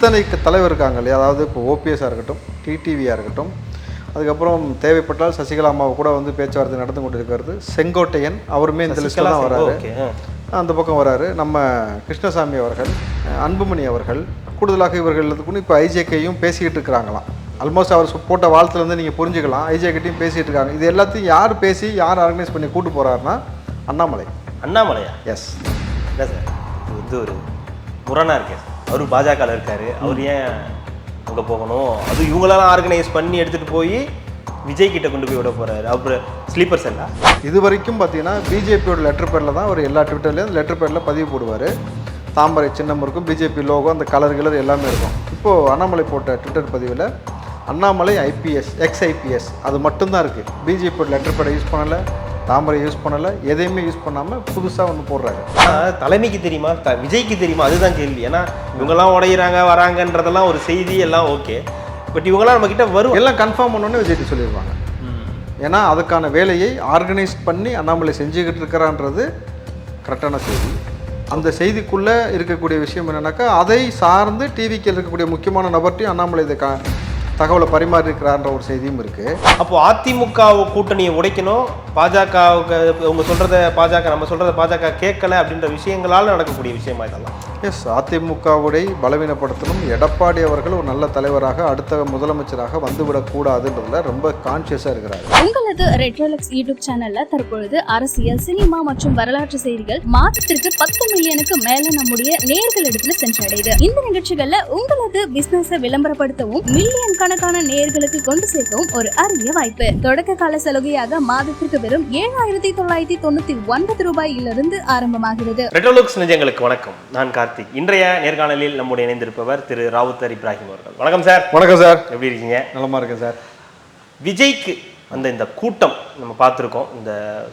இத்தனை தலைவர் இருக்காங்க இல்லையா, அதாவது இப்போ ஓபிஎஸ்ஸாக இருக்கட்டும், டிடிவியாக இருக்கட்டும், அதுக்கப்புறம் தேவைப்பட்டால் சசிகலா அம்மாவை கூட வந்து பேச்சுவார்த்தை நடந்து கொண்டு இருக்கிறது செங்கோட்டையன், அவருமே இந்த லிஸ்ட்டில் தான் வராரு, அந்த பக்கம் வராரு. நம்ம கிருஷ்ணசாமி அவர்கள், அன்புமணி அவர்கள், கூடுதலாக இவர்களுக்கு இப்போ ஐஜேக்கையும் பேசிக்கிட்டு இருக்கிறாங்களாம். ஆல்மோஸ்ட் அவர் போட்ட வாழ்த்துலேருந்து நீங்கள் புரிஞ்சுக்கலாம், ஐஜேக்கிட்டையும் பேசிகிட்டு இருக்காங்க. இது எல்லாத்தையும் யார் பேசி யார் ஆர்கனைஸ் பண்ணி கூட்டு போகிறாருன்னா அண்ணாமலை. அண்ணாமலையா? எஸ். இல்லை சார், இது வந்து ஒரு முரணாக இருக்கேன். அவர் பாஜகவில் இருக்கார், அவர் ஏன் அங்கே போகணும்? அது இவங்களெல்லாம் ஆர்கனைஸ் பண்ணி எடுத்துகிட்டு போய் விஜய் கிட்ட கொண்டு போய் விட போகிறாரு. அப்புறம் ஸ்லீப்பர்ஸ் எல்லாம் இது வரைக்கும் பார்த்தீங்கன்னா பிஜேபியோட லெட்டர் பேரில் தான் அவர் எல்லா ட்விட்டர்லேயும் லெட்டர் பேரில் பதிவு போடுவார். தாமரை சின்னம் இருக்கும், பிஜேபி லோகோ, அந்த கலர் எல்லாமே இருக்கும். இப்போது அண்ணாமலை போட்ட ட்விட்டர் பதிவில் அண்ணாமலை ஐபிஎஸ் எக்ஸ்ஐபிஎஸ் அது மட்டும்தான் இருக்குது. பிஜேபியோட லெட்டர் பேடை யூஸ் பண்ணலை, தாமரை யூஸ் பண்ணலை, எதையுமே யூஸ் பண்ணாமல் புதுசாக ஒன்று போடுறாரு. தலைமைக்கு தெரியுமா, விஜய்க்கு தெரியுமா? அதுதான் கேள்வி. ஏன்னா இவங்கெல்லாம் உடையிறாங்க வராங்கன்றதெல்லாம் ஒரு செய்தி எல்லாம் ஓகே, பட் இவங்கெல்லாம் நம்மக்கிட்ட வரும் எல்லாம் கன்ஃபார்ம் பண்ணோன்னே விஜய்க்கு சொல்லிடுவாங்க. ஏன்னா அதுக்கான வேலையை ஆர்கனைஸ் பண்ணி அண்ணாமலை செஞ்சுக்கிட்டு இருக்கிறான்றது கரெக்டான செய்தி. அந்த செய்திக்குள்ளே இருக்கக்கூடிய விஷயம் என்னென்னாக்கா, அதை சார்ந்து டிவிக்கு இருக்கக்கூடிய முக்கியமான நபர்ட்டையும் அண்ணாமலை இதை தகவலை பரிமாறியிருக்கிறான்ற ஒரு செய்தியும் இருக்குது. அப்போது அதிமுக கூட்டணியை உடைக்கணும், பாஜகவுக்கு அவங்க சொல்கிறத பாஜக, நம்ம சொல்கிறத பாஜக கேட்கலை அப்படின்ற விஷயங்களால் நடக்கக்கூடிய விஷயமா இதெல்லாம். எஸ், அதிமுகவுடைய பலவீனப்படுத்தணும், எடப்பாடி அவர்கள் ஒரு நல்ல தலைவராக அடுத்த முதலமைச்சராக வந்துவிடக்கூடாதுன்றதுல ரொம்ப கான்சியஸாக இருக்கிறார். உங்களது ரெட்ரோலக்ஸ் யூடியூப் சேனல்ல தற்பொழுது அரசியல், சினிமா மற்றும் வரலாற்று செய்திகள் மாதத்திற்கு 10 மில்லியனுக்கு மேல நம்முடைய நேயர்களிடத்துல சென்றடையுது. இந்த நிகழ்ச்சிகள்ல உங்களது பிசினஸை விளம்பரப்படுத்தவும் மில்லியன் கணக்கான நேயர்களுக்கு கொண்டு சேர்க்கவும் ஒரு அரிய வாய்ப்பு. தொடக்க கால சலுகையாக மாதத்திற்கு வெறும் 7,999 ரூபாயிலிருந்து ஆரம்பமாகிறது. ரெட்ரோலக்ஸ் நிஜங்களுக்கு வணக்கம், நான் கார்த்திக். இன்றைய நேர்காணலில் நம்முடைய இணைந்திருப்பவர் திரு ராவுத்தர் இப்ராஹிம் அவர்கள். வணக்கம் சார். வணக்கம் சார், எப்படி இருக்கீங்க? நலமா இருக்கேன் சார். விஜய்க்கு அந்த இந்த கூட்டம் நம்ம பார்த்துருக்கோம், இந்த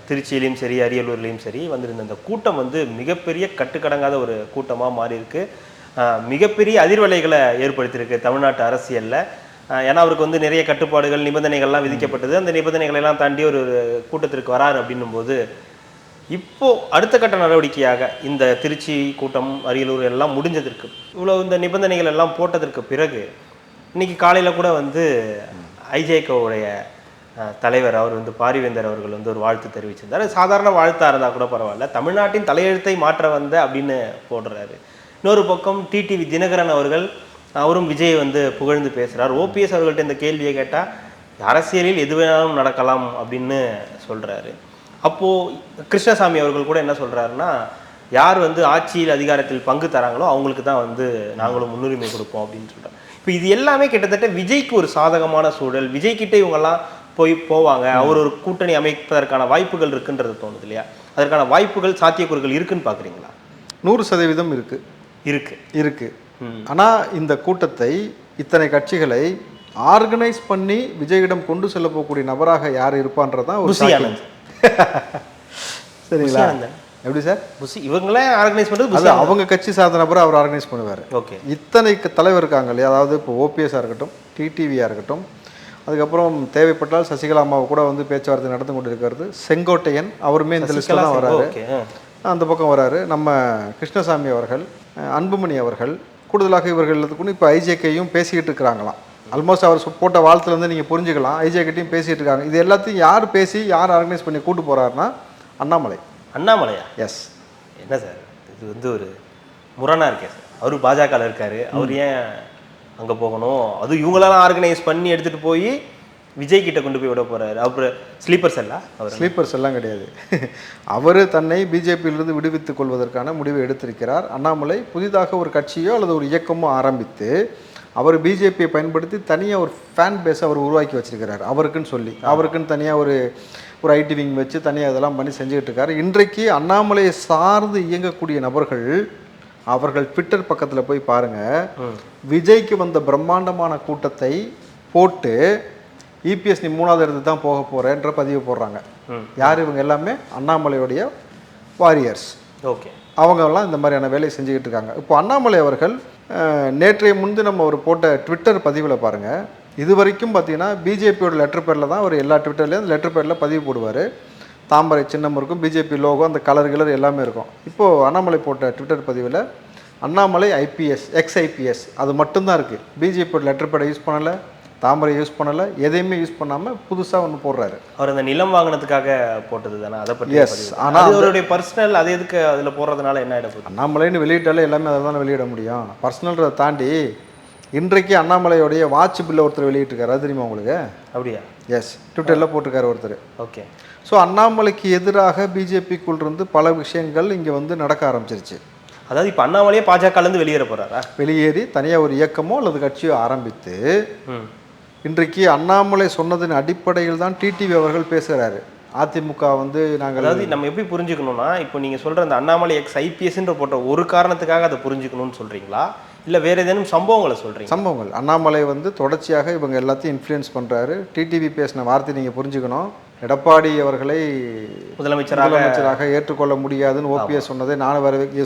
திருச்சியிலையும் சரி அரியலூர்லேயும் சரி வந்திருந்த இந்த கூட்டம் வந்து மிகப்பெரிய கட்டுக்கடங்காத ஒரு கூட்டமாக மாறி இருக்கு. மிகப்பெரிய அதிர்வலைகளை ஏற்படுத்தியிருக்கு தமிழ்நாட்டு அரசியலில். ஏன்னா அவருக்கு வந்து நிறைய கட்டுப்பாடுகள், நிபந்தனைகள்லாம் விதிக்கப்பட்டது. அந்த நிபந்தனைகளெல்லாம் தாண்டி ஒரு கூட்டத்திற்கு வராரு அப்படின்னும் போது இப்போ அடுத்த கட்ட நடவடிக்கையாக இந்த திருச்சி கூட்டம், அரியலூர் எல்லாம் முடிஞ்சதற்கு, இவ்வளோ இந்த நிபந்தனைகள் எல்லாம் போட்டதற்கு பிறகு இன்னைக்கு காலையில் கூட வந்து ஐஜேகோவுடைய தலைவர் அவர் வந்து பாரிவேந்தர் அவர்கள் வந்து ஒரு வாழ்த்து தெரிவிச்சிருந்தார். சாதாரண வாழ்த்தாக இருந்தால் கூட பரவாயில்ல, தமிழ்நாட்டின் தலையெழுத்தை மாற்ற வந்த அப்படின்னு போடுறாரு. இன்னொரு பக்கம் டிடிவி தினகரன் அவர்கள், அவரும் விஜய் வந்து புகழ்ந்து பேசுகிறார். ஓபிஎஸ் அவர்கள்ட்ட இந்த கேள்வியை கேட்டால் அரசியலில் எது வேணாலும் நடக்கலாம் அப்படின்னு சொல்கிறாரு. அப்போது கிருஷ்ணசாமி அவர்கள் கூட என்ன சொல்கிறாருன்னா, யார் வந்து ஆட்சியில் அதிகாரத்தில் பங்கு தராங்களோ அவங்களுக்கு தான் வந்து நாங்களும் முன்னுரிமை கொடுப்போம் அப்படின்னு சொல்கிறார். இப்போ இது எல்லாமே கிட்டத்தட்ட விஜய்க்கு ஒரு சாதகமான சூழல். விஜய்கிட்ட இவங்கெல்லாம் போவாங்க, அவர் ஒரு கூட்டணி அமைப்பதற்கான வாய்ப்புகள் இருக்குன்றது தோணுது இல்லையா? அதற்கான வாய்ப்புகள், சாத்தியக்கூறுகள் இருக்குன்னு பார்க்குறீங்களா? 100% இருக்கு. ஆனால் இந்த கூட்டத்தை, இத்தனை கட்சிகளை ஆர்கனைஸ் பண்ணி விஜயிடம் கொண்டு செல்ல போகக்கூடிய நபராக யார் இருப்பான்றதான் ஒரு சரிங்களா? எப்படி சார்? இவங்களே ஆர்கனைஸ் பண்ணுறது, அது அவங்க கட்சி சார்ந்த நபரை அவர் ஆர்கனைஸ் பண்ணுவார். ஓகே. இத்தனை தலைவர் இருக்காங்க இல்லையா, அதாவது இப்போ ஓபிஎஸ்ஸாக இருக்கட்டும், டிடிவியாக இருக்கட்டும், அதுக்கப்புறம் தேவைப்பட்டால் சசிகலா அம்மாவை கூட வந்து பேச்சுவார்த்தை நடந்து கொண்டு இருக்கிறது செங்கோட்டையன், அவருமே இந்த லிஸ்ட்டில் தான் வராரு, அந்த பக்கம் வராரு. நம்ம கிருஷ்ணசாமி அவர்கள், அன்புமணி அவர்கள், கூடுதலாக இவர்களுக்கு இப்போ ஐஜேக்கையும் பேசிக்கிட்டு இருக்கிறாங்களாம். ஆல்மோஸ்ட் அவர் போட்ட வாழ்த்துலேருந்து நீங்கள் புரிஞ்சுக்கலாம், ஐஜேக்கிட்டையும் பேசிகிட்டு இருக்காங்க. இது எல்லாத்தையும் யார் பேசி யார் ஆர்கனைஸ் பண்ணி கூட்டு போகிறாருன்னா அண்ணாமலை. அண்ணாமலையா? எஸ். என்ன சார், இது வந்து ஒரு முரணாக இருக்கே சார். அவர் பாஜகவில் இருக்கார், அவர் ஏன் அங்கே போகணும்? அது இவங்களெல்லாம் ஆர்கனைஸ் பண்ணி எடுத்துகிட்டு போய் விஜய் கிட்ட கொண்டு போய் விட போகிறாரு. அப்புறம் ஸ்லீப்பர்ஸ் எல்லாம் கிடையாது. அவர் தன்னை பிஜேபியிலிருந்து விடுவித்துக் கொள்வதற்கான முடிவை எடுத்திருக்கிறார். அண்ணாமலை புதிதாக ஒரு கட்சியோ அல்லது ஒரு இயக்கமோ ஆரம்பித்து அவர் பிஜேபியை பயன்படுத்தி தனியாக ஒரு ஃபேன் பேஸை அவர் உருவாக்கி வச்சிருக்கிறார். அவருக்குன்னு சொல்லி அவருக்குன்னு தனியாக ஒரு ஐடி விங் வச்சு தனியாக இதெல்லாம் பண்ணி செஞ்சுக்கிட்டு இருக்காரு. இன்றைக்கு அண்ணாமலையை சார்ந்து இயங்கக்கூடிய நபர்கள், அவர்கள் ட்விட்டர் பக்கத்தில் போய் பாருங்கள், விஜய்க்கு வந்த பிரம்மாண்டமான கூட்டத்தை போட்டு இபிஎஸ் நீ 3வது இடத்துக்கு தான் போக போகிறேன்ற பதிவு போடுறாங்க. யார் இவங்க? எல்லாமே அண்ணாமலையுடைய வாரியர்ஸ். ஓகே. அவங்கெல்லாம் இந்த மாதிரியான வேலையை செஞ்சுக்கிட்டு இருக்காங்க. இப்போ அண்ணாமலை அவர்கள் நேற்றைய முன்தினம் அவர் போட்ட ட்விட்டர் பதிவில் பாருங்கள், இது வரைக்கும் பார்த்தீங்கன்னா பிஜேபியோட லெட்டர் பேரில் தான் அவர் எல்லா ட்விட்டர்லேயும் அந்த லெட்டர் பேரில் பதிவு போடுவார். தாமரை சின்னம் இருக்கும், பிஜேபி லோகோ, அந்த கலர் எல்லாமே இருக்கும். இப்போது அண்ணாமலை போட்ட ட்விட்டர் பதிவில் அண்ணாமலை ஐபிஎஸ் எக்ஸ்-ஐபிஎஸ் அது மட்டும்தான் இருக்குது. பிஜேபியோட லெட்டர் பேடை யூஸ் பண்ணலை, தாமரை யூஸ் பண்ணலை, எதையுமே யூஸ் பண்ணாமல் புதுசாக ஒன்று போடுறாரு. அவர் அந்த நிலம் வாங்கினதுக்காக போட்டது தானே, அதை பற்றி. எஸ், ஆனால் அவருடைய பர்சனல், அது எதுக்கு அதில் போடுறதுனால என்ன ஆகிட போகுது? அண்ணாமலைன்னு வெளியிட்டாலே எல்லாமே அதை தானே வெளியிட முடியும். பர்சனல்ன்றதை தாண்டி இன்றைக்கு அண்ணாமலையோடைய வாட்ச் பில்லை ஒருத்தர் வெளியிட்டிருக்காரு, அது தெரியுமா உங்களுக்கு? அப்படியா? எஸ், ட்விட்டரில் போட்டிருக்காரு ஒருத்தர். ஓகே. ஸோ அண்ணாமலைக்கு எதிராக பிஜேபிக்குள் இருந்து பல விஷயங்கள் இங்கே வந்து நடக்க ஆரம்பிச்சிருச்சு. அதாவது இப்போ அண்ணாமலையே பாஜகலேருந்து வெளியேற போகிறாரா? வெளியேறி தனியாக ஒரு இயக்கமோ அல்லது கட்சியோ ஆரம்பித்து இன்றைக்கு அண்ணாமலை சொன்னதின் அடிப்படையில் தான் டிடிவி அவர்கள் பேசுகிறாரு. அதிமுக வந்து நாங்கள், அதாவது நம்ம எப்படி புரிஞ்சுக்கணும்னா, இப்போ நீங்கள் சொல்கிற அந்த அண்ணாமலை எக்ஸ்-ஐபிஎஸ்ன்ற போட்ட ஒரு காரணத்துக்காக அதை புரிஞ்சுக்கணும்னு சொல்கிறீங்களா, இல்லை வேறு ஏதேனும் சம்பவங்களை சொல்கிறீங்க? சம்பவங்கள். அண்ணாமலை வந்து தொடர்ச்சியாக இவங்க எல்லாத்தையும் இன்ஃப்ளூயன்ஸ் பண்ணுறாரு. டிடிவி பேசின வார்த்தை நீங்கள் புரிஞ்சுக்கணும். எடப்பாடி அவர்களை முதலமைச்சராக ஏற்றுக்கொள்ள முடியாதுன்னு ஓபிஎஸ் சொன்னதை நான்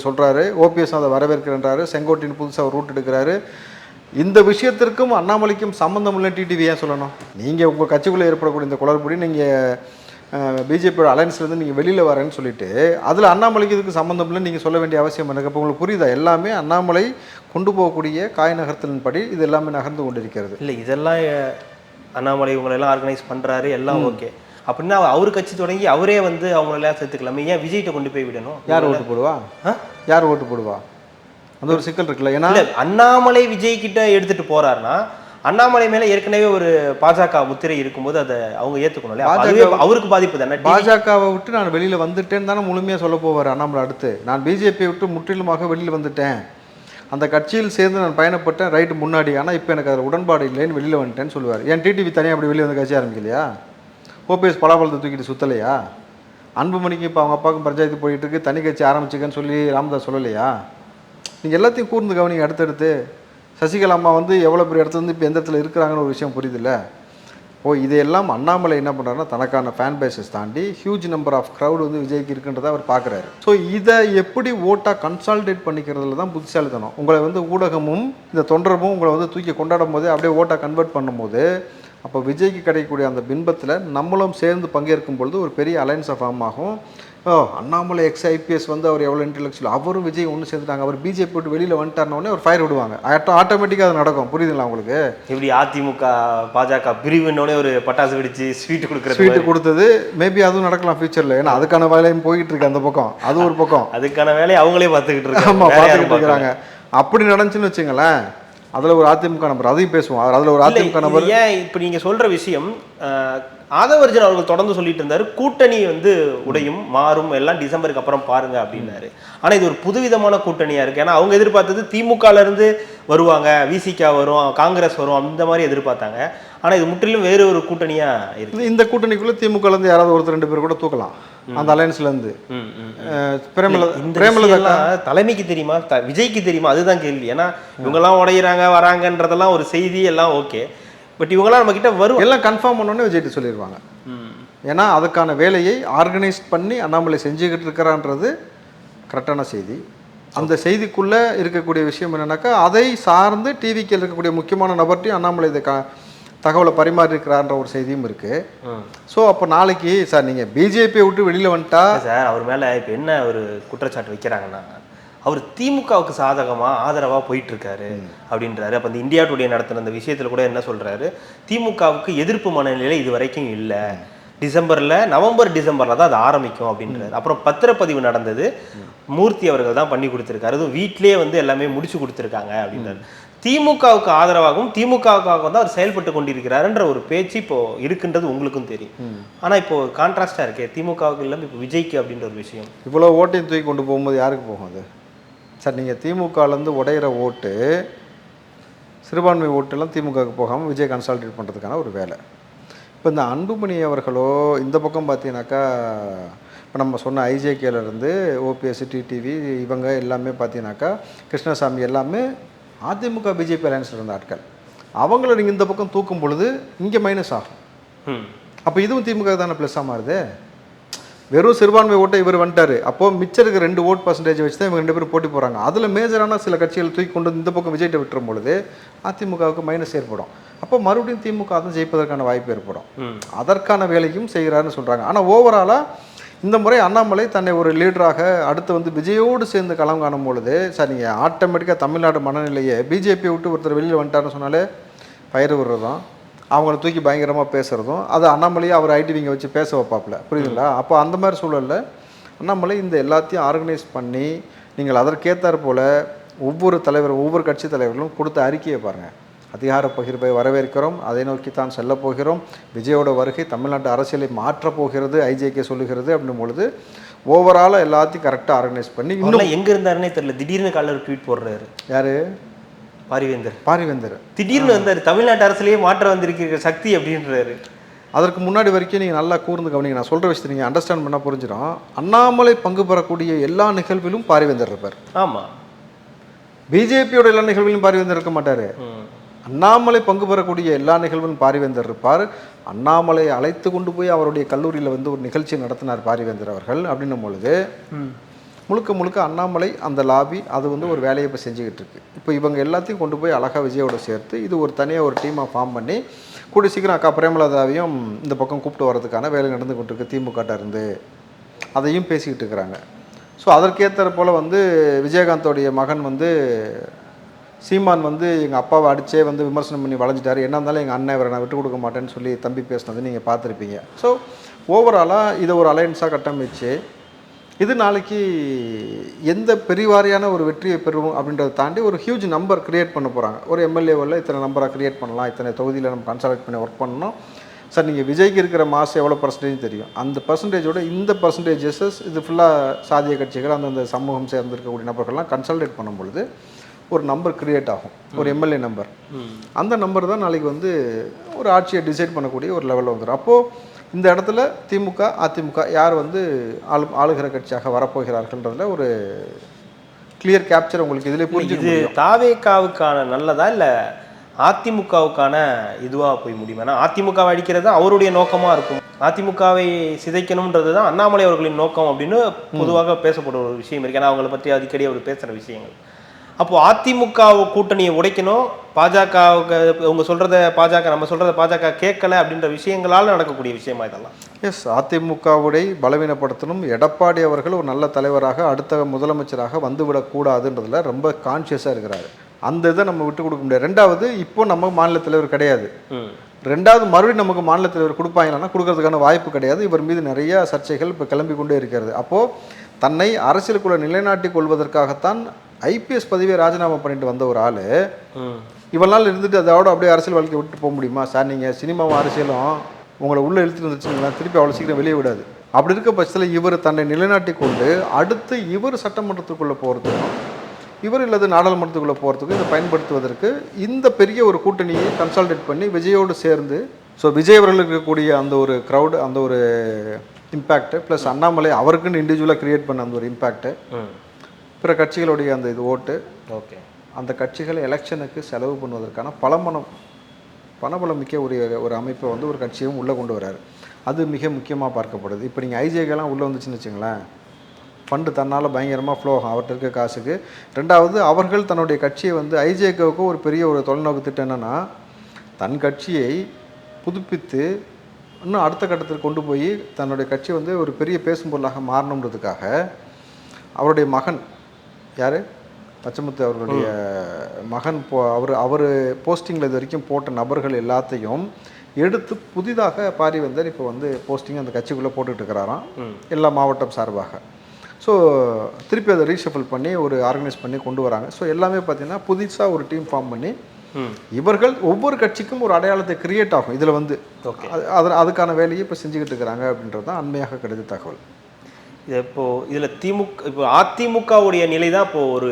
சொல்கிறாரு. ஓபிஎஸ் அதை வரவேற்கிறன்றாரு. செங்கோட்டையின் புதுசாக ரூட் எடுக்கிறாரு. இந்த விஷயத்திற்கும் அண்ணாமலைக்கும் சம்மந்தம் இல்லை டிடிவி ஏன் சொல்லணும்? நீங்கள் உங்கள் கட்சிக்குள்ளே ஏற்படக்கூடிய இந்த குளறுபடி நீங்கள் பிஜேபியோட அலைன்ஸ்லேருந்து நீங்கள் வெளியில் வரேன்னு சொல்லிட்டு அதில் அண்ணாமலைக்கு இதுக்கு சம்மந்தம் இல்லைன்னு நீங்கள் சொல்ல வேண்டிய அவசியம் எனக்கு இப்போ உங்களுக்கு புரியுதா? எல்லாமே அண்ணாமலை கொண்டு போகக்கூடிய காய் நகர்த்தலின்படி இது எல்லாமே நகர்ந்து கொண்டிருக்கிறது. இல்லை, இதெல்லாம் அண்ணாமலை இவங்களெல்லாம் ஆர்கனைஸ் பண்ணுறாரு, எல்லாம் ஓகே. அப்படின்னா அவர் கட்சி தொடங்கி அவரே வந்து அவங்களெல்லாம் சேர்த்துக்கலாமே, ஏன் விஜய்கிட்ட கொண்டு போய் விடணும்? யார் ஓட்டு போடுவா? யார் ஓட்டு போடுவா? அந்த ஒரு சிக்கல் இருக்குல்ல. ஏன்னா அண்ணாமலை விஜய் கிட்ட எடுத்துட்டு போறாருன்னா அண்ணாமலை மேல ஏற்கனவே ஒரு பாஜக முத்திரை இருக்கும்போது அதை அவங்க ஏத்துக்கணும். அவருக்கு பாதிப்பு தானே. பாஜகவை விட்டு நான் வெளியில வந்துட்டேன்னு தானே முழுமையா சொல்ல போவார் அண்ணாமலை. அடுத்து நான் பிஜேபியை விட்டு முற்றிலுமாக வெளியில் வந்துட்டேன், அந்த கட்சியில் சேர்ந்து நான் பயணப்பட்டேன் ரைட்டு முன்னாடி, ஆனால் இப்போ எனக்கு அதில் உடன்பாடு இல்லைன்னு வெளியில் வந்துட்டேன்னு சொல்லுவார். ஏன் டிடிவி தனியாக அப்படி வெளியே வந்து கட்சி ஆரம்பிக்கலையா? ஓபிஎஸ் பலாபலத்தை தூக்கிட்டு சுற்றலையா? அன்புமணிக்கு இப்போ அவங்க அப்பாவுக்கும் பஞ்சாயத்து போயிட்டு இருக்கு, தனி கட்சி ஆரம்பிச்சுக்கன்னு சொல்லி ராமதாஸ் சொல்லலையா? நீங்கள் எல்லாத்தையும் கூர்ந்து கவனிங்க. அடுத்தடுத்து சசிகலா அம்மா வந்து எவ்வளோ பெரிய இடத்துல இருந்து இப்போ எந்த இடத்துல இருக்கிறாங்கன்னு ஒரு விஷயம் புரியுதில்ல. இதையெல்லாம் அண்ணாமலை என்ன பண்ணுறாருன்னா தனக்கான ஃபேன் பேஸஸ் தாண்டி ஹியூஜ் நம்பர் ஆஃப் க்ரௌட் வந்து விஜய்க்கு இருக்குன்றதை அவர் பார்க்குறாரு. ஸோ இதை எப்படி ஓட்டாக கன்சால்டேட் பண்ணிக்கிறதுல தான் புத்திசாலித்தனம். உங்களை வந்து ஊடகமும் இந்த தொண்டரமும் உங்களை வந்து தூக்கி கொண்டாடும் போது அப்படியே ஓட்டாக கன்வெர்ட் பண்ணும்போது அப்போ விஜய்க்கு கிடைக்கக்கூடிய அந்த பின்பத்தில் நம்மளும் சேர்ந்து பங்கேற்கும் பொழுது ஒரு பெரிய அலைன்ஸை ஃபார்ம் ஆகும். அண்ணாமலை எக்ஸ்-ஐபிஎஸ் வந்து அவர் எவ்வளோ இன்டெலெக்சுவல், அவரும் விஜய் ஒன்று சேர்ந்துட்டாங்க, அவர் பிஜேபி விட்டு வெளியில் வந்துட்டாருனோடனே ஒரு ஃபயர் விடுவாங்க. ஆட்டோமேட்டிக்காக அது நடக்கும். புரியுதுங்களா உங்களுக்கு? இப்படி அதிமுக பாஜக பிரிவுன்னோடனே ஒரு பட்டாசு வெடிச்சு ஸ்வீட் கொடுத்தது மேபி அதுவும் நடக்கலாம் ஃபியூச்சரில். ஏன்னா அதுக்கான வேலையும் போயிட்டு இருக்கு அந்த பக்கம், அது ஒரு பக்கம். அதுக்கான வேலையை அவங்களே பார்த்துக்கிட்டு இருக்காங்க. ஆமாம், பார்த்துக்கிட்டு இருக்கிறாங்க. அப்படி நடந்துச்சுன்னு வச்சுங்களேன், அதில் ஒரு அதிமுக நபர், அதையும் பேசுவோம், அதில் ஒரு அதிமுக நபர். ஏன் இப்போ நீங்கள் சொல்கிற விஷயம் ஆதவர்ஜன் அவர்கள் தொடர்ந்து சொல்லிட்டு இருந்தாரு, கூட்டணி வந்து உடையும் மாறும் எல்லாம் டிசம்பருக்கு அப்புறம் பாருங்க அப்படின்னாரு. ஆனால் இது ஒரு புதுவிதமான கூட்டணியாக இருக்குது. ஏன்னா அவங்க எதிர்பார்த்தது திமுகலேருந்து வருவாங்க, விசிகா வரும், காங்கிரஸ் வரும், அந்த மாதிரி எதிர்பார்த்தாங்க. ஆனால் இது முற்றிலும் வேறு ஒரு கூட்டணியாக இருக்குது. இந்த கூட்டணிக்குள்ளே திமுகலேருந்து யாராவது ஒருத்தர் 2 பேர் கூட தூக்கலாம் அந்த அலையன்ஸ்லேருந்து. பிரேமலதா தலைமைக்கு தெரியுமா, விஜய்க்கு தெரியுமா, அதுதான் கேள்வி. ஏன்னா இவங்கெல்லாம் உடையிறாங்க வராங்கன்றதெல்லாம் ஒரு செய்தி எல்லாம் ஓகே, பட் இவங்களாம் நம்ம கிட்ட வரும் எல்லாம் கன்ஃபார்ம் பண்ணோன்னே விஜய்ட்டு சொல்லிடுவாங்க. ஏன்னா அதுக்கான வேலையை ஆர்கனைஸ் பண்ணி அண்ணாமலை செஞ்சுக்கிட்டு இருக்கிறான்றது கரெக்டான செய்தி. அந்த செய்திக்குள்ளே இருக்கக்கூடிய விஷயம் என்னென்னாக்கா அதை சார்ந்து டிவிக்கு இருக்கக்கூடிய முக்கியமான நபர்ட்டையும் அண்ணாமலை இதை தகவலை பரிமாறியிருக்கிறான்ற ஒரு செய்தியும் இருக்குது. ஸோ அப்போ நாளைக்கு சார் நீங்கள் பிஜேபியை விட்டு வெளியில் வந்துட்டா சார் அவர் மேலே இப்போ என்ன ஒரு குற்றச்சாட்டு வைக்கிறாங்கன்னா, அவர் திமுகவுக்கு சாதகமாக ஆதரவாக போயிட்டுருக்காரு அப்படின்றாரு. அப்போ இந்த இந்தியா டுடே நடத்தின அந்த விஷயத்தில் கூட என்ன சொல்கிறாரு, திமுகவுக்கு எதிர்ப்பு மனநிலை இது வரைக்கும் இல்லை, நவம்பர் டிசம்பரில் தான் அது ஆரம்பிக்கும் அப்படின்றாரு. அப்புறம் பத்திரப்பதிவு நடந்தது, மூர்த்தி அவர்கள் தான் பண்ணி கொடுத்துருக்காரு, அதுவும் வீட்டிலே வந்து எல்லாமே முடிச்சு கொடுத்துருக்காங்க அப்படின்றாரு. திமுகவுக்கு ஆதரவாகவும் திமுகவுக்காக தான் அவர் செயல்பட்டு கொண்டிருக்கிறாருன்ற ஒரு பேச்சு இப்போ இருக்குன்றது உங்களுக்கும் தெரியும். ஆனால் இப்போ கான்ட்ராஸ்டாக இருக்கே, திமுகவுக்கு இல்லாமல் இப்போ விஜய்க்கு அப்படின்ற ஒரு விஷயம். இவ்வளோ ஓட்டையும் தூக்கி கொண்டு போகும்போது யாருக்கு போகும் அது? சார் நீங்கள் திமுகலேருந்து உடையிற ஓட்டு, சிறுபான்மை ஓட்டெல்லாம் திமுகவுக்கு போகாமல் விஜய் கன்சால்டேட் பண்ணுறதுக்கான ஒரு வேலை. இப்போ இந்த அன்புமணி அவர்களோ இந்த பக்கம் பார்த்தீங்கன்னாக்கா, இப்போ நம்ம சொன்ன ஐஜேகேலேருந்து ஓபிஎஸ், டிடிவி இவங்க எல்லாமே பார்த்தீங்கன்னாக்கா, கிருஷ்ணசாமி எல்லாமே அதிமுக பிஜேபி அலையன்ஸில் இருந்த ஆட்கள். அவங்கள நீங்கள் இந்த பக்கம் தூக்கும் பொழுது இங்கே மைனஸ் ஆகும். அப்போ இதுவும் திமுக தானே ப்ளஸ்ஸாக மாறுது. வெறும் சிறுபான்மை ஓட்டை இவர் வந்துட்டார், அப்போது மிச்சம் இருக்க 2 ஓட் பர்சன்டேஜ் வச்சு தான் இவங்க 2 பேரும் போட்டி போகிறாங்க. அதில் மேஜரான சில கட்சிகள் தூக்கி கொண்டு இந்த பக்கம் விஜய்கிட்ட விட்டுரும் பொழுது அதிமுகவுக்கு மைனஸ் ஏற்படும். அப்போ மறுபடியும் திமுக தான் ஜெயிப்பதற்கான வாய்ப்பு ஏற்படும். அதற்கான வேலையும் செய்கிறாருன்னு சொல்கிறாங்க. ஆனால் ஓவராலாக இந்த முறை அண்ணாமலை தன்னை ஒரு லீடராக அடுத்து வந்து விஜயோடு சேர்ந்து களம் காணும் பொழுது சார் நீங்கள் ஆட்டோமேட்டிக்காக தமிழ்நாடு மனநிலையே பிஜேபியை விட்டு ஒருத்தர் வெளியில் வந்துட்டாருன்னு சொன்னாலே பயிர் விடுறதும் அவங்கள தூக்கி பயங்கரமாக பேசுகிறதும் அது அண்ணாமலையை அவர் ஐடிவிங்க வச்சு பேச வைப்பாப்புல புரியுதுங்களா? அப்போ அந்த மாதிரி சூழலில் அண்ணாமலை இந்த எல்லாத்தையும் ஆர்கனைஸ் பண்ணி நீங்கள் அதற்கேற்றாற் போல் ஒவ்வொரு தலைவரும் ஒவ்வொரு கட்சி தலைவர்களும் கொடுத்த அறிக்கையை பாருங்கள். அதிகார பகிர்வை வரவேற்கிறோம், அதை நோக்கி தான் செல்ல போகிறோம், விஜயோட வருகை தமிழ்நாட்டு அரசியலை மாற்றப் போகிறது ஐஜேகே சொல்லுகிறது அப்படின்னும் பொழுது ஓவராலாக எல்லாத்தையும் கரெக்டாக ஆர்கனைஸ் பண்ணி இன்னும் எங்கே இருந்தாருன்னே தெரியல. திடீர்னு காலையில் ஒரு ட்வீட் போடுறாரு. யார்? பாரிவேந்தர் திடீர்னு வந்தார். தமிழ்நாட்டு அரசியலையே மாற்ற வந்திருக்கிற சக்தி அப்படின்றாரு. அதற்கு முன்னாடி வரைக்கும் நீங்கள் நல்லா கூர்ந்து கவனிங்க. நான் சொல்கிற விஷயத்தை நீங்கள் அண்டர்ஸ்டாண்ட் பண்ணால் புரிஞ்சிடும். அண்ணாமலை பங்கு பெறக்கூடிய எல்லா நிகழ்விலும் பாரிவேந்தர் இருப்பார். ஆமாம், பிஜேபியோட எல்லா நிகழ்விலும் பாரிவேந்தர் இருக்க மாட்டார். அண்ணாமலை பங்கு பெறக்கூடிய எல்லா நிகழ்வும் பாரிவேந்தர் இருப்பார். அண்ணாமலை அழைத்து கொண்டு போய் அவருடைய கல்லூரியில் வந்து ஒரு நிகழ்ச்சி நடத்தினார் பாரிவேந்தர் அவர்கள். அப்படின்னும் பொழுது முழுக்க முழுக்க அண்ணாமலை அந்த லாபி அது வந்து ஒரு வேலையை இப்போ செஞ்சுக்கிட்டு இருக்கு. இப்போ இவங்க எல்லாத்தையும் கொண்டு போய் அழகாக விஜயோட சேர்த்து இது ஒரு தனியாக ஒரு டீமாக ஃபார்ம் பண்ணி கூடிய சீக்கிரம் அக்கா பிரேமலதாவையும் இந்த பக்கம் கூப்பிட்டு வரதுக்கான வேலை நடந்து கொண்டு இருக்கு திமுக இருந்து. அதையும் பேசிக்கிட்டு இருக்கிறாங்க. ஸோ அதற்கேற்ற போல் வந்து விஜயகாந்தோடைய மகன் வந்து சீமான் வந்து எங்கள் அப்பாவை அடித்தே வந்து விமர்சனம் பண்ணி வளைஞ்சிட்டார். என்ன இருந்தாலும் எங்கள் அண்ணன் இவரை நான் விட்டு கொடுக்க மாட்டேன்னு சொல்லி தம்பி பேசினது நீங்கள் பார்த்துருப்பீங்க. ஸோ ஓவராலாக இதை ஒரு அலையன்ஸாக கட்டமைச்சு இது நாளைக்கு எந்த பெரிவாரியான ஒரு வெற்றியை பெறும் அப்படின்றத தாண்டி ஒரு ஹியூஜ் நம்பர் க்ரியேட் பண்ண போகிறாங்க. ஒரு எம்எல்ஏவில் இத்தனை நம்பராக க்ரியேட் பண்ணலாம், இத்தனை தொகுதியில் நம்ம கன்சால்ட் பண்ணி ஒர்க் பண்ணணும். சார் நீங்கள் விஜய்க்கு இருக்கிற மாஸ் எவ்வளோ பர்சன்டேஜ் தெரியும். அந்த பர்சன்டேஜோட இந்த பர்சன்டேஜஸஸ் இது ஃபுல்லாக சாதிய கட்சிகள் அந்தந்த சமூகம் சேர்ந்திருக்கக்கூடிய நபர்கள்லாம் கன்சல்டேட் பண்ணும் பொழுது ஒரு நம்பர் க்ரியேட் ஆகும், ஒரு எம்எல்ஏ நம்பர். அந்த நம்பர் தான் நாளைக்கு வந்து ஒரு ஆட்சியை டிசைட் பண்ணக்கூடிய ஒரு லெவலில் வந்துடும். அப்போது இந்த இடத்துல திமுக அதிமுக யார் வந்து ஆளுகிற கட்சியாக வரப்போகிறார்கள்ன்றதுல ஒரு கிளியர் கேப்சர் உங்களுக்கு இதில் புரிஞ்சுது. தாவேகாவுக்கான நல்லதா இல்லை அதிமுகவுக்கான இதுவாக போய் முடியும்? ஏன்னா அதிமுகவை அடிக்கிறது அவருடைய நோக்கமாக இருக்கும். அதிமுகவை சிதைக்கணுன்றது தான் அண்ணாமலை அவர்களின் நோக்கம் அப்படின்னு பொதுவாக பேசப்படுற ஒரு விஷயம் இருக்கு. ஏன்னா அவங்கள பற்றி அடிக்கடி அவர் பேசுகிற விஷயங்கள். அப்போ அதிமுக கூட்டணியை உடைக்கணும், பாஜகவுக்கு அவங்க சொல்கிறத பாஜக நம்ம சொல்கிறத பாஜக கேட்கல அப்படின்ற விஷயங்களால் நடக்கக்கூடிய விஷயமா இதெல்லாம்? எஸ், அதிமுகவுடைய பலவீனப்படுத்தணும். எடப்பாடி அவர்கள் ஒரு நல்ல தலைவராக அடுத்த முதலமைச்சராக வந்துவிடக்கூடாதுன்றதுல ரொம்ப கான்ஷியஸாக இருக்கிறாரு. அந்த இதை நம்ம விட்டு கொடுக்க முடியாது. ரெண்டாவது, இப்போ நம்ம மாநில தலைவர் கிடையாது. ரெண்டாவது மறுபடியும் நமக்கு மாநில தலைவர் கொடுப்பாங்கன்னா கொடுக்கறதுக்கான வாய்ப்பு கிடையாது. இவர் மீது நிறைய சர்ச்சைகள் இப்போ கிளம்பி கொண்டே இருக்கிறது. அப்போது தன்னை அரசியலுக்குள்ள நிலைநாட்டி கொள்வதற்காகத்தான் ஐபிஎஸ் பதவியை ராஜினாமா பண்ணிட்டு வந்த ஒரு ஆள் இவ்வளோ நாள் இருந்துட்டு அதோட அப்படியே அரசியல் வாழ்க்கை விட்டு போக முடியுமா? சார் நீங்கள் சினிமாவும் அரசியலும் உங்களை உள்ளே இழுத்துட்டு வந்துச்சுங்களா, திருப்பி அவ்வளோ சீக்கிரம் வெளியே விடாது. அப்படி இருக்க பட்சத்தில் இவர் தன்னை நிலைநாட்டி கொண்டு அடுத்து இவர் சட்டமன்றத்துக்குள்ளே போகிறதுக்கும் இவர் இல்லாத நாடாளுமன்றத்துக்குள்ளே போகிறதுக்கும் இதை பயன்படுத்துவதற்கு இந்த பெரிய ஒரு கூட்டணியை கன்சால்டேட் பண்ணி விஜயோடு சேர்ந்து ஸோ விஜய் அவர்களுக்கு இருக்கக்கூடிய அந்த ஒரு க்ரௌடு அந்த ஒரு இம்பேக்ட்டு ப்ளஸ் அண்ணாமலை அவருக்குன்னு இண்டிவிஜுவலாக க்ரியேட் பண்ண அந்த ஒரு இம்பேக்ட்டு பிற கட்சிகளுடைய அந்த இது ஓட்டு ஓகே அந்த கட்சிகளை எலெக்ஷனுக்கு செலவு பண்ணுவதற்கான பணபலம் மிக்க ஒரு அமைப்பை வந்து ஒரு கட்சியும் உள்ளே கொண்டு வராரு. அது மிக முக்கியமாக பார்க்கப்படுது. இப்போ நீங்கள் ஐஜேக்கெல்லாம் உள்ளே வந்துச்சுன்னு வச்சுங்களேன், ஃபண்டு தன்னால் பயங்கரமாக ஃப்ளோ ஆகும் அவர்கிட்ட இருக்க காசுக்கு. ரெண்டாவது, அவர்கள் தன்னுடைய கட்சியை வந்து ஐஜேகேவுக்கு ஒரு பெரிய ஒரு தொலைநோக்கு திட்டம் என்னென்னா தன் கட்சியை புதுப்பித்து இன்னும் அடுத்த கட்டத்தில் கொண்டு போய் தன்னுடைய கட்சி வந்து ஒரு பெரிய பேசும் பொருளாக மாறணுன்றதுக்காக அவருடைய மகன் யார் பச்சமுத்து அவர்களுடைய மகன் அவர் போஸ்டிங்கில் இது வரைக்கும் போட்ட நபர்கள் எல்லாத்தையும் எடுத்து புதிதாக பாரிவேந்தர் இப்போ வந்து போஸ்டிங் அந்த கட்சிக்குள்ளே போட்டுக்கிட்டு இருக்கிறாராம் எல்லா மாவட்டம் சார்பாக. ஸோ திருப்பி அதை ரீஷஃபில் பண்ணி ஒரு ஆர்கனைஸ் பண்ணி கொண்டு வராங்க. ஸோ எல்லாமே பார்த்திங்கன்னா புதுசாக ஒரு டீம் ஃபார்ம் பண்ணி இவர்கள் ஒவ்வொரு கட்சிக்கும் ஒரு அடையாளத்தை கிரியேட் ஆகும். இதில் வந்து அதுக்கான வேலையை இப்போ செஞ்சுக்கிட்டு இருக்கிறாங்க அப்படின்றது தான் அண்மையாக கிடைத்த தகவல். இது இப்போது இதில் இப்போ அதிமுகவுடைய நிலை தான் இப்போது ஒரு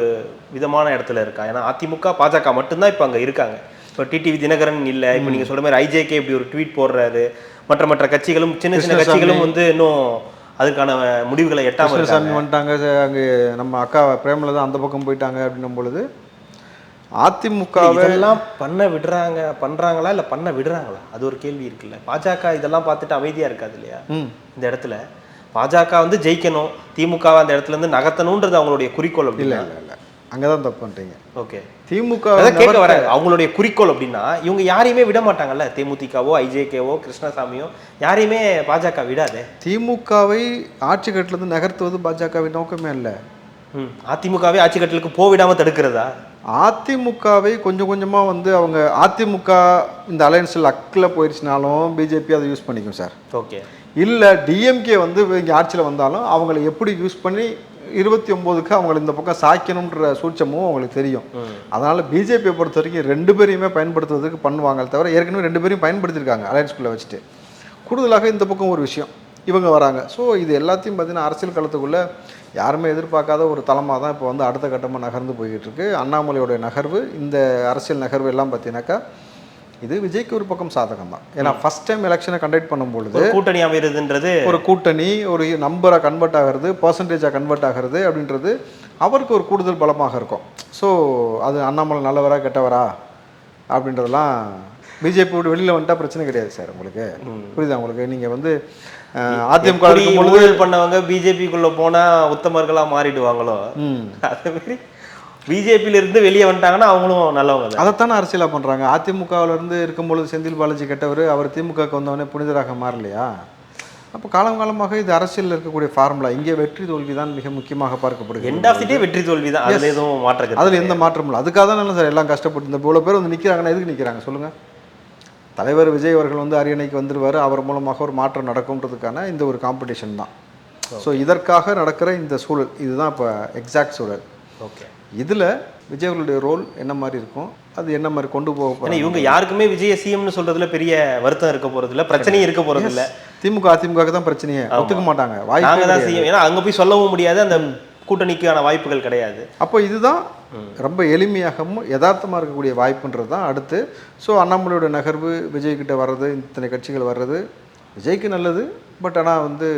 விதமான இடத்துல இருக்கா. ஏன்னா அதிமுக பாஜக மட்டும்தான் இப்போ அங்கே இருக்காங்க. இப்போ டிடிவி தினகரன் இல்லை, இப்போ நீங்கள் சொல்கிற மாதிரி ஐஜேகே இப்படி ஒரு ட்வீட் போடுறாரு. மற்ற கட்சிகளும் சின்ன சின்ன கட்சிகளும் வந்து இன்னும் அதுக்கான முடிவுகளை எட்டாமல் வந்துட்டாங்க. அங்கே நம்ம அக்கா பிரேமில் தான் அந்த பக்கம் போயிட்டாங்க அப்படின்னும் பொழுது அதிமுக இதெல்லாம் பண்ணுறாங்களா இல்லை பண்ண விடுறாங்களா, அது ஒரு கேள்வி இருக்குல்ல. பாஜக இதெல்லாம் பார்த்துட்டு அமைதியாக இருக்காது இல்லையா? இந்த இடத்துல பாஜக வந்து ஜெயிக்கணும், திமுக அந்த இடத்துல இருந்து நகர்த்தணுன்றது அவங்களுடைய குறிக்கோள். அப்படி இல்லை அங்கே தான் தப்பு பண்ணுறீங்க. ஓகே, திமுக கேட்க வர அவங்களுடைய குறிக்கோள் அப்படின்னா இவங்க யாரையுமே விட மாட்டாங்கல்ல, தேமுதிகவோ ஐஜேகேவோ கிருஷ்ணசாமியோ யாரையுமே பாஜக விடாதே. திமுகவை ஆட்சி கட்டிலிருந்து நகர்த்துவது பாஜகவின் நோக்கமே இல்லை. அதிமுகவே ஆட்சி கட்டலுக்கு போவிடாம தடுக்கிறதா? அதிமுகவை கொஞ்சம் கொஞ்சமாக வந்து அவங்க அதிமுக இந்த அலையன்ஸில் அக்கில் போயிடுச்சுனாலும் பிஜேபி அதை யூஸ் பண்ணிக்கும் சார். ஓகே, இல்லை டிஎம்கே வந்து இங்கே ஆட்சியில் வந்தாலும் அவங்களை எப்படி யூஸ் பண்ணி 29க்கு அவங்களை இந்த பக்கம் சாய்க்கணுன்ற சூட்சமும் அவங்களுக்கு தெரியும். அதனால் பிஜேபியை பொறுத்த வரைக்கும் 2 பேரையுமே பயன்படுத்துவதற்கு பண்ணுவாங்க தவிர ஏற்கனவே 2 பேரையும் பயன்படுத்தியிருக்காங்க அலையன்ஸ்குள்ளே வச்சுட்டு. கூடுதலாக இந்த பக்கம் ஒரு விஷயம் இவங்க வராங்க. ஸோ இது எல்லாத்தையும் பார்த்தீங்கன்னா அரசியல் களத்துக்குள்ளே யாருமே எதிர்பார்க்காத ஒரு தளமாக தான் இப்போ வந்து அடுத்த கட்டமாக நகர்ந்து போய்கிட்டு இருக்கு. அண்ணாமலையோடைய நகர்வு, இந்த அரசியல் நகர்வு எல்லாம் பார்த்தீங்கன்னாக்கா இது விஜய்க்கு ஒரு பக்கம் சாதகம் தான். ஏன்னா ஃபர்ஸ்ட் டைம் எலெக்ஷனை கண்டக்ட் பண்ணும்பொழுது கூட்டணி அமைகிறதுன்றது, ஒரு கூட்டணி ஒரு நம்பராக கன்வெர்ட் ஆகிறது, பர்சன்டேஜாக கன்வெர்ட் ஆகிறது அப்படின்றது அவருக்கு ஒரு கூடுதல் பலமாக இருக்கும். ஸோ அது அண்ணாமலை நல்லவரா கெட்டவரா அப்படின்றதெல்லாம் பிஜேபி விட்டு வெளியில் வந்துட்டா பிரச்சனை கிடையாது சார். உங்களுக்கு புரியுதா? உங்களுக்கு நீங்கள் வந்து அதிமுக ஊழல் பண்ணவங்க பிஜேபிக்குள்ள போனா உத்தமர்களா மாறிடுவாங்களோ, அதே மாதிரி பிஜேபியில இருந்து வெளியே வந்துட்டாங்கன்னா அவங்களும் நல்லவங்க. அதைத்தானே அரசியலாக பண்ணுறாங்க. அதிமுகவில் இருந்து இருக்கும்பொழுது செந்தில் பாலாஜி கெட்டவர், அவர் திமுகவுக்கு வந்தவொடனே புனிதராக மாறலையா? அப்போ காலங்காலமாக இது அரசியலில் இருக்கக்கூடிய ஃபார்முலா. இங்கே வெற்றி தோல்வி தான் மிக முக்கியமாக பார்க்கப்படுது. எண்ட் ஆஃப் தி டே வெற்றி தோல்வி தான், அதில் எதுவும் மாற்றம், அதில் எந்த மாற்றமும் இல்லை. அதுக்காக தான் சார் எல்லாம் கஷ்டப்பட்டு இந்த இவ்வளோ பேர் வந்து நிற்கிறாங்கன்னா எதுக்கு நிற்கிறாங்க சொல்லுங்கள்? தலைவர் விஜய் அவர்கள் வந்து அரியணைக்கு வந்துடுவார், அவர் மூலமாக ஒரு மாற்றம் நடக்கும்ன்றதுக்கான இந்த ஒரு காம்படிஷன் தான். ஸோ இதற்காக நடக்கிற இந்த சூழல் இதுதான் இப்போ எக்ஸாக்ட் சூழல். ஓகே, இதில் விஜய் அவர்களுடைய ரோல் என்ன மாதிரி இருக்கும், அது என்ன மாதிரி கொண்டு போக போகிறோம். இவங்க யாருக்குமே விஜய சிஎம்னு சொல்றதுல பெரிய வருத்தம் இருக்க போறது இல்லை, பிரச்சனையும் இருக்க போறது இல்லை. திமுக அதிமுக தான் பிரச்சனையே, ஒத்துக்க மாட்டாங்க. நாங்க தான் சிஎம், ஏன்னா அங்கே போய் சொல்லவும் முடியாது, அந்த கூட்டணிக்கான வாய்ப்புகள் கிடையாது. அப்போ இதுதான் ரொம்ப எளிமையாகவும் யதார்த்தமாக இருக்கக்கூடிய வாய்ப்புன்றது தான் அடுத்து. ஸோ அண்ணாமலையோட நகர்வு, விஜய்கிட்ட வர்றது, இத்தனை கட்சிகள் வர்றது விஜய்க்கு நல்லது. பட் ஆனால் வந்து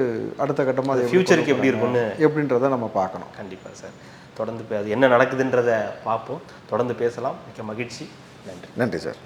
அடுத்த கட்டமாக ஃபியூச்சருக்கு எப்படி இருக்கும்னு எப்படின்றத நம்ம பார்க்கணும். கண்டிப்பாக சார். தொடர்ந்து அது என்ன நடக்குதுன்றதை பார்ப்போம், தொடர்ந்து பேசலாம். மிக்க மகிழ்ச்சி. நன்றி. நன்றி சார்.